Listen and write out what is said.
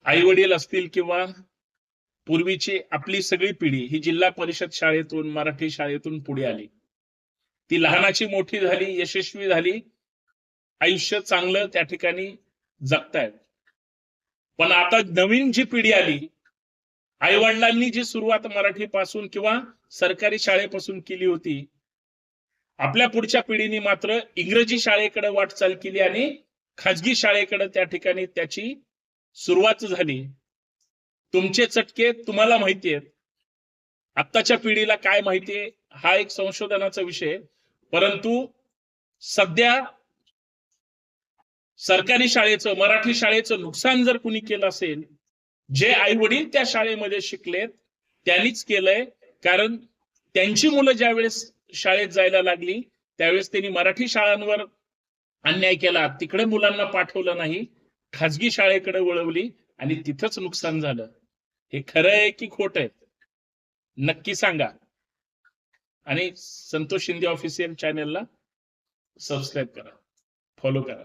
आई वडील असतील किंवा पूर्वीची आपली सगळी पिढी ही जिल्हा परिषद शाळेतून मराठी शाळेतून पुढे आली. ती लहानाची मोठी झाली, यशस्वी झाली, आयुष्य चांगलं त्या ठिकाणी जगतायत. पण आता नवीन जी पिढी आली, आई वडिलांनी जी सुरुवात मराठीपासून किंवा सरकारी शाळेपासून केली होती, आपल्या पुढच्या पिढीने मात्र इंग्रजी शाळेकडे वाटचाल केली आणि खाजगी शाळेकडे त्या ठिकाणी त्याची सुरुवात झाली. तुमचे चटके तुम्हाला माहिती आहेत. आत्ताच्या पिढीला काय माहितीये हा एक संशोधनाचा विषय. परंतु सध्या सरकारी शाळेचं, मराठी शाळेचं नुकसान जर कुणी केलं असेल, जे आई वडील त्या शाळेमध्ये शिकलेत त्यांनीच केलंय. कारण त्यांची मुलं ज्यावेळेस शाळेत जायला लागली त्यावेळेस त्यांनी मराठी शाळांवर अन्याय केला, तिकडे मुलांना पाठवलं नाही, खाजगी शाळेकडे वळवली आणि तिथंच नुकसान झालं. हे खरं आहे की खोट आहे? नक्की सांगा. आणि संतोष शिंदे ऑफिशियल चॅनलला सबस्क्राईब करा, फॉलो करा.